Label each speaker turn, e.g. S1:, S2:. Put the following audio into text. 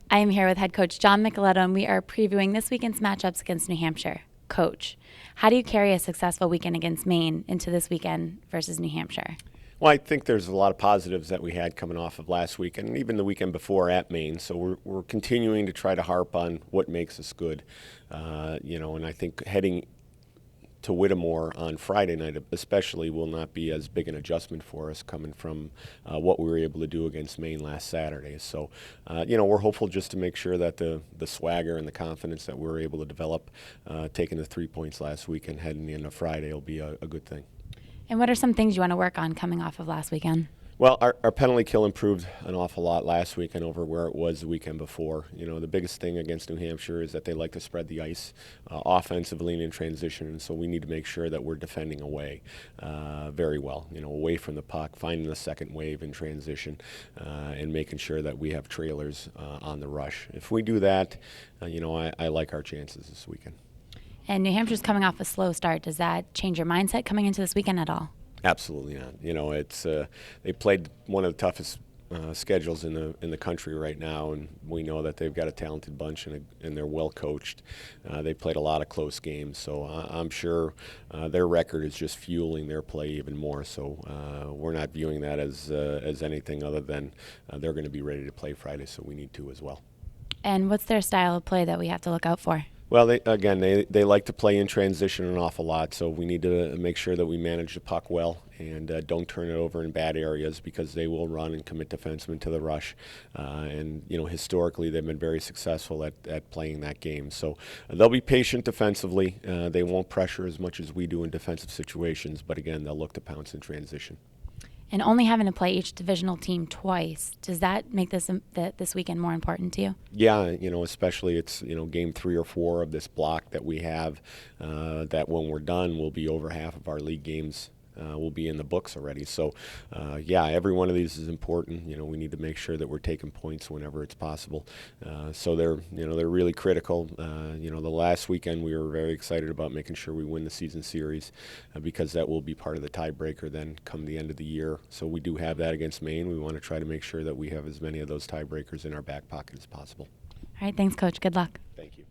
S1: I am here with head coach John Micheletto, and we are previewing this weekend's matchups against New Hampshire. Coach, how do you carry a successful weekend against Maine into this weekend versus New Hampshire?
S2: Well, I think there's a lot of positives that we had coming off of last week and even the weekend before at Maine. So we're continuing to try to harp on what makes us good. And I think heading to Whittemore on Friday night especially will not be as big an adjustment for us coming from what we were able to do against Maine last Saturday. So, we're hopeful just to make sure that the swagger and the confidence that we were able to develop taking the 3 points last week and heading into Friday will be a good thing.
S1: And what are some things you want to work on coming off of last weekend?
S2: Well, our penalty kill improved an awful lot last weekend over where it was the weekend before. The biggest thing against New Hampshire is that they like to spread the ice offensively and in transition, and so we need to make sure that we're defending away very well, away from the puck, finding the second wave in transition, and making sure that we have trailers on the rush. If we do that, I like our chances this weekend.
S1: And New Hampshire's coming off a slow start. Does that change your mindset coming into this weekend at all?
S2: Absolutely not. It's they played one of the toughest schedules in the country right now, and we know that they've got a talented bunch and they're well coached. They played a lot of close games, so I'm sure their record is just fueling their play even more. So we're not viewing that as anything other than they're going to be ready to play Friday, so we need to as well.
S1: And what's their style of play that we have to look out for?
S2: Well, they like to play in transition an awful lot, so we need to make sure that we manage the puck well and don't turn it over in bad areas because they will run and commit defensemen to the rush. Historically, they've been very successful at playing that game. So they'll be patient defensively. They won't pressure as much as we do in defensive situations, but again, they'll look to pounce in transition.
S1: And only having to play each divisional team twice, does that make this weekend more important to you?
S2: Yeah, especially it's, game 3 or 4 of this block that we have that when we're done will be over half of our league games will be in the books already. So, every one of these is important. We need to make sure that we're taking points whenever it's possible. So they're really critical. The last weekend we were very excited about making sure we win the season series because that will be part of the tiebreaker then come the end of the year. So we do have that against Maine. We want to try to make sure that we have as many of those tiebreakers in our back pocket as possible.
S1: All right, thanks, Coach. Good luck.
S2: Thank you.